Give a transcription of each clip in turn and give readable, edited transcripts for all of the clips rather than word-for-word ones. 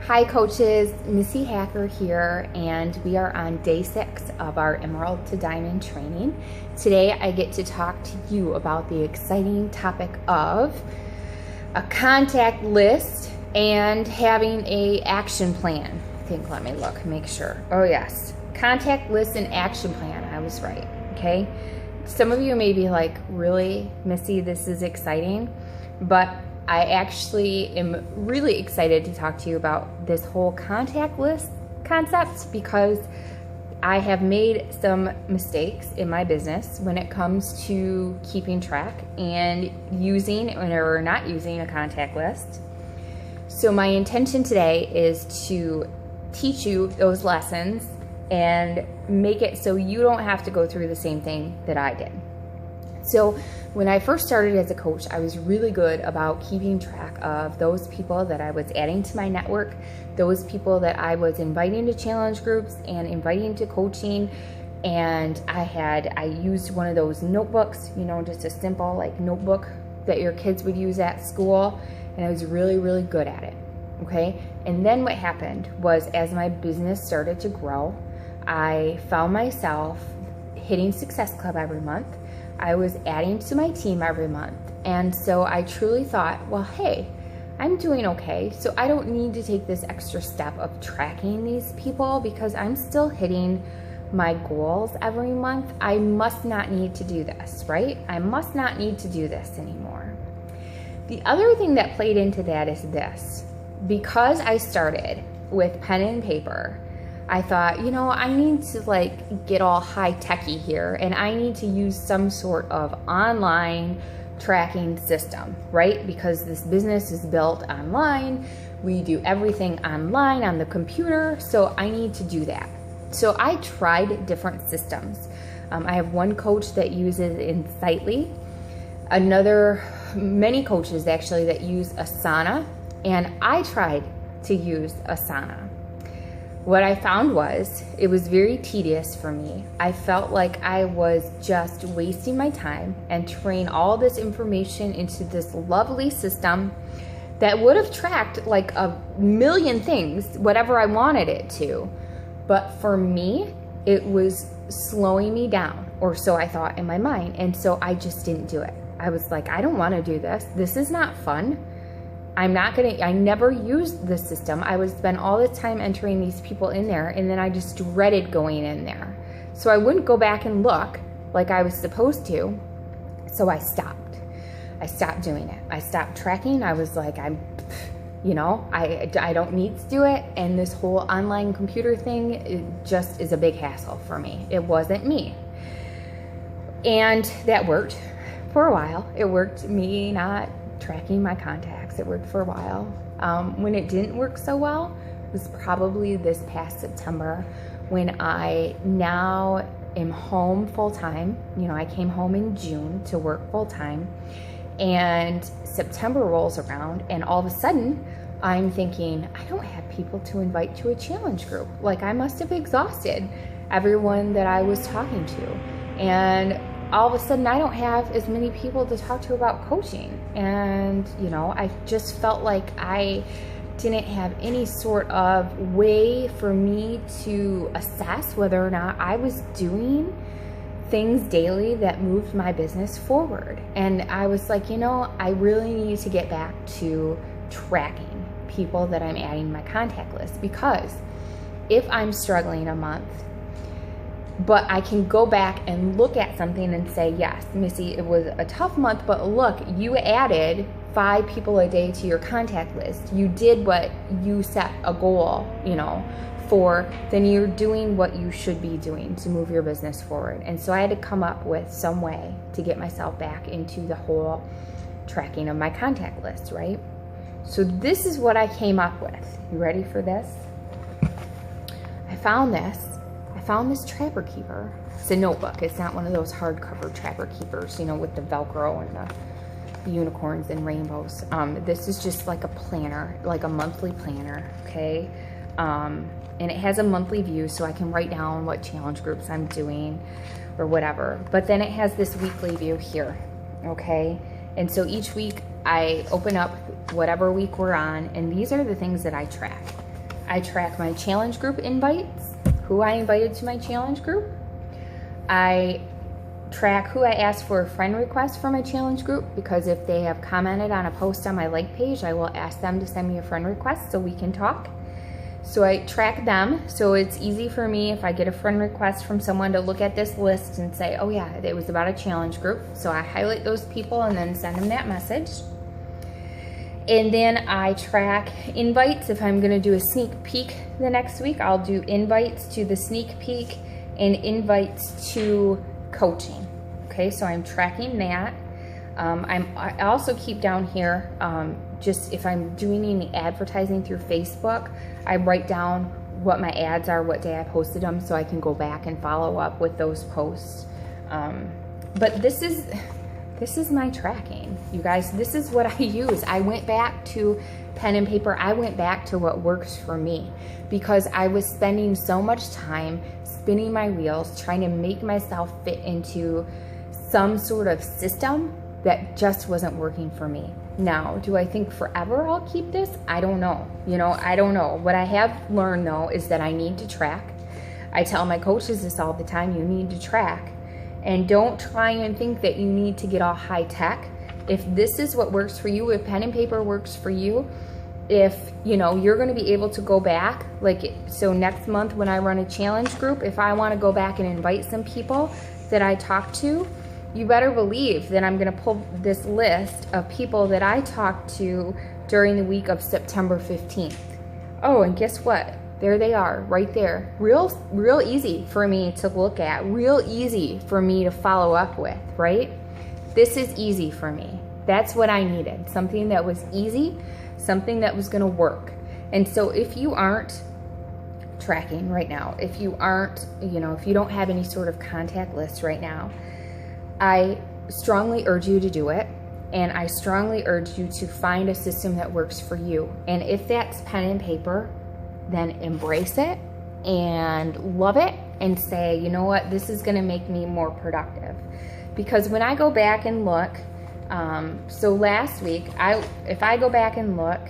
Hi coaches, Missy Hacker here, and we are on day 6 of our Emerald to Diamond training. Today I get to talk to you about the exciting topic of a contact list and having a action plan. I think, let me look, make sure. Oh yes, contact list and action plan, I was right, okay? Some of you may be like, really, Missy, this is exciting, but I actually am really excited to talk to you about this whole contact list concept because I have made some mistakes in my business when it comes to keeping track and using or not using a contact list. So my intention today is to teach you those lessons and make it so you don't have to go through the same thing that I did. So when I first started as a coach, I was really good about keeping track of those people that I was adding to my network, those people that I was inviting to challenge groups and inviting to coaching. And I used one of those notebooks, you know, just a simple like notebook that your kids would use at school. And I was really, really good at it. Okay. And then what happened was, as my business started to grow, I found myself hitting Success Club every month. I was adding to my team every month. And so I truly thought, well, hey, I'm doing okay. So I don't need to take this extra step of tracking these people because I'm still hitting my goals every month. I must not need to do this, right? I must not need to do this anymore. The other thing that played into that is this. Because I started with pen and paper, I thought, you know, I need to like get all high-techy here and I need to use some sort of online tracking system, right? Because this business is built online. We do everything online on the computer. So I need to do that. So I tried different systems. I have one coach that uses Insightly, many coaches actually that use Asana, and I tried to use Asana. What I found was it was very tedious for me. I felt like I was just wasting my time entering all this information into this lovely system that would have tracked like a million things, whatever I wanted it to. But for me, it was slowing me down, or so I thought in my mind. And so I just didn't do it. I was like, I don't want to do this. This is not fun. I never used the system. I would spend all the time entering these people in there, and then I just dreaded going in there. So I wouldn't go back and look like I was supposed to. So I stopped. I stopped doing it. I stopped tracking. I was like, I don't need to do it. And this whole online computer thing, it just is a big hassle for me. It wasn't me. And that worked for a while. It worked me not tracking my contacts. It worked for a while. When it didn't work so well was probably this past September when I now am home full-time. You know, I came home in June to work full-time, and September rolls around and all of a sudden I'm thinking, I don't have people to invite to a challenge group. Like, I must have exhausted everyone that I was talking to. And all of a sudden I don't have as many people to talk to about coaching. And, you know, I just felt like I didn't have any sort of way for me to assess whether or not I was doing things daily that moved my business forward. And I was like, you know, I really need to get back to tracking people that I'm adding to my contact list, because if I'm struggling a month, but I can go back and look at something and say, yes, Missy, it was a tough month, but look, you added 5 people a day to your contact list. You did what you set a goal, you know, for. Then you're doing what you should be doing to move your business forward. And so I had to come up with some way to get myself back into the whole tracking of my contact list, right? So this is what I came up with. You ready for this? I found this Trapper Keeper. It's a notebook. It's not one of those hardcover Trapper Keepers, you know, with the Velcro and the unicorns and rainbows. This is just like a planner, like a monthly planner, okay? And it has a monthly view, so I can write down what challenge groups I'm doing or whatever. But then it has this weekly view here, okay? And so each week I open up whatever week we're on, and these are the things that I track. I track my challenge group invites, who I invited to my challenge group. I track who I asked for a friend request for my challenge group, because if they have commented on a post on my like page, I will ask them to send me a friend request so we can talk. So I track them, so it's easy for me if I get a friend request from someone to look at this list and say, oh yeah, it was about a challenge group. So I highlight those people and then send them that message. And then I track invites. If I'm gonna do a sneak peek the next week, I'll do invites to the sneak peek and invites to coaching. Okay, so I'm tracking that. I also keep down here, just if I'm doing any advertising through Facebook, I write down what my ads are, what day I posted them, so I can go back and follow up with those posts. But this is my tracking, you guys. This is what I use. I went back to pen and paper. I went back to what works for me, because I was spending so much time spinning my wheels trying to make myself fit into some sort of system that just wasn't working for me. Now, do I think forever I'll keep this? I don't know. You know, I don't know. What I have learned though is that I need to track. I tell my coaches this all the time, you need to track. And don't try and think that you need to get all high tech. If this is what works for you, if pen and paper works for you, if you know you're going to be able to go back, like, so next month when I run a challenge group, if I want to go back and invite some people that I talked to, you better believe that I'm going to pull this list of people that I talked to during the week of September 15th. Oh, and guess what? There they are, right there. Real easy for me to look at, real easy for me to follow up with, right? This is easy for me. That's what I needed, something that was easy, something that was gonna work. And so if you aren't tracking right now, if you aren't, you know, if you don't have any sort of contact list right now, I strongly urge you to do it. And I strongly urge you to find a system that works for you. And if that's pen and paper, then embrace it and love it and say, you know what, this is gonna make me more productive. Because when I go back and look, so last week, if I go back and look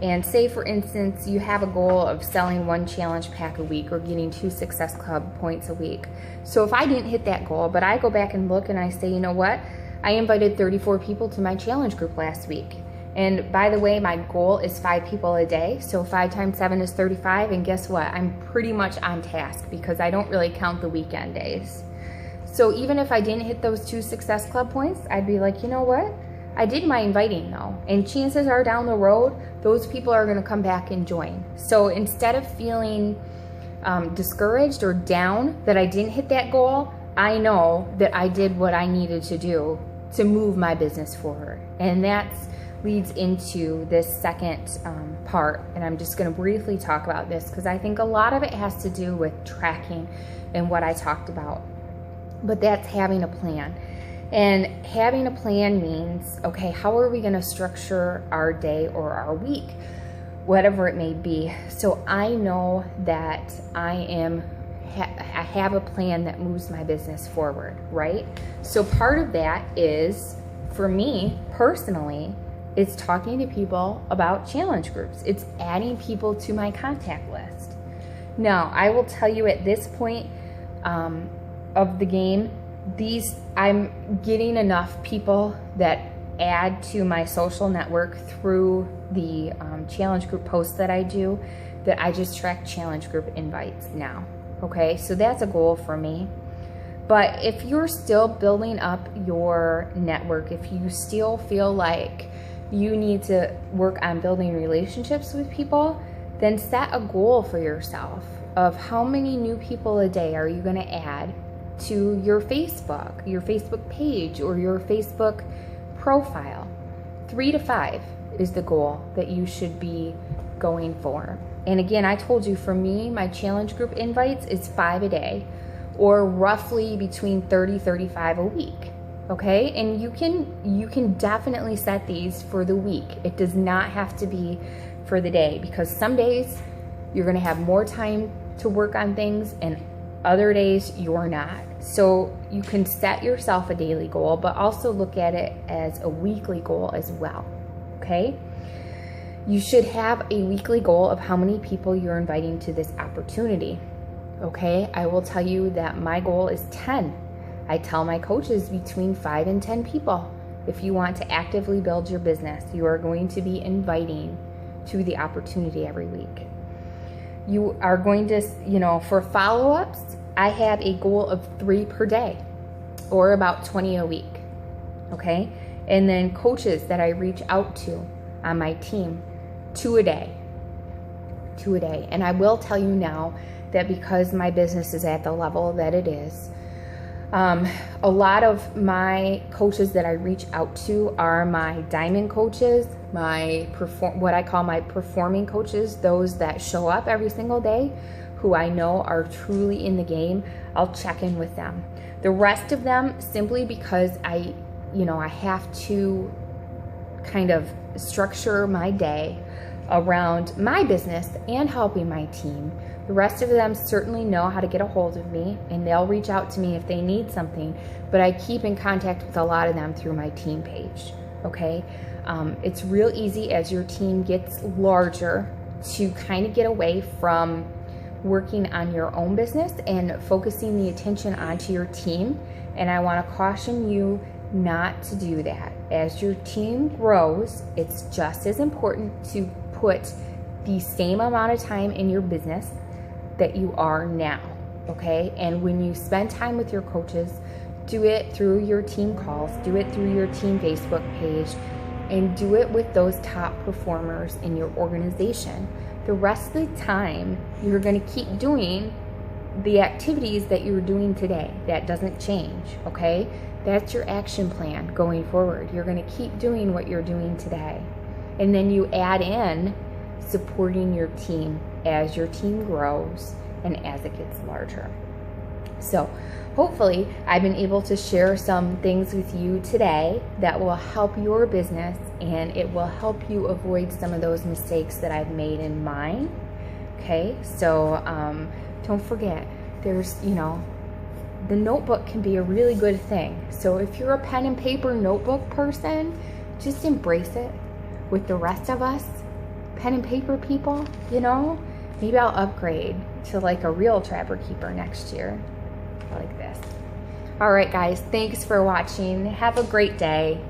and say, for instance, you have a goal of selling 1 challenge pack a week or getting 2 Success Club points a week. So if I didn't hit that goal, but I go back and look and I say, you know what, I invited 34 people to my challenge group last week. And by the way, my goal is 5 people a day. So 5 times 7 is 35. And guess what? I'm pretty much on task because I don't really count the weekend days. So even if I didn't hit those 2 Success Club points, I'd be like, you know what? I did my inviting though. And chances are down the road, those people are gonna come back and join. So instead of feeling discouraged or down that I didn't hit that goal, I know that I did what I needed to do to move my business forward. And that leads into this second part. And I'm just gonna briefly talk about this because I think a lot of it has to do with tracking and what I talked about. But that's having a plan. And having a plan means, okay, how are we gonna structure our day or our week, whatever it may be. So I know that I have a plan that moves my business forward, right? So part of that is, for me personally, it's talking to people about challenge groups. It's adding people to my contact list. Now, I will tell you at this point of the game, I'm getting enough people that add to my social network through the challenge group posts that I do, that I just track challenge group invites now. Okay, so that's a goal for me. But if you're still building up your network, if you still feel like you need to work on building relationships with people, then set a goal for yourself of how many new people a day are you going to add to your Facebook page or your Facebook profile. 3 to 5 is the goal that you should be going for. And again, I told you, for me, my challenge group invites is 5 a day, or roughly between 30-35 a week. Okay, and you can definitely set these for the week. It does not have to be for the day, because some days you're going to have more time to work on things and other days you're not. So you can set yourself a daily goal, but also look at it as a weekly goal as well. Okay, You should have a weekly goal of how many people you're inviting to this opportunity. Okay, I will tell you that my goal is 10. I tell my coaches between 5 and 10 people. If you want to actively build your business, you are going to be inviting to the opportunity every week. You are going to, for follow-ups, I have a goal of 3 per day, or about 20 a week, okay? And then coaches that I reach out to on my team, 2 a day. And I will tell you now that because my business is at the level that it is, a lot of my coaches that I reach out to are my diamond coaches, what I call my performing coaches, those that show up every single day, who I know are truly in the game. I'll check in with them. The rest of them, simply because I have to kind of structure my day around my business and helping my team. The rest of them certainly know how to get a hold of me, and they'll reach out to me if they need something, but I keep in contact with a lot of them through my team page, okay? It's real easy as your team gets larger to kind of get away from working on your own business and focusing the attention onto your team, and I want to caution you not to do that. As your team grows, it's just as important to put the same amount of time in your business that you are now, okay? And when you spend time with your coaches, do it through your team calls, do it through your team Facebook page, and do it with those top performers in your organization. The rest of the time, you're gonna keep doing the activities that you're doing today. That doesn't change, okay? That's your action plan going forward. You're gonna keep doing what you're doing today. And then you add in supporting your team as your team grows and as it gets larger. So hopefully I've been able to share some things with you today that will help your business, and it will help you avoid some of those mistakes that I've made in mine. Okay, so don't forget, there's, the notebook can be a really good thing. So if you're a pen and paper notebook person, just embrace it with the rest of us pen and paper people, maybe I'll upgrade to like a real Trapper Keeper next year, like this. All right, guys, thanks for watching. Have a great day.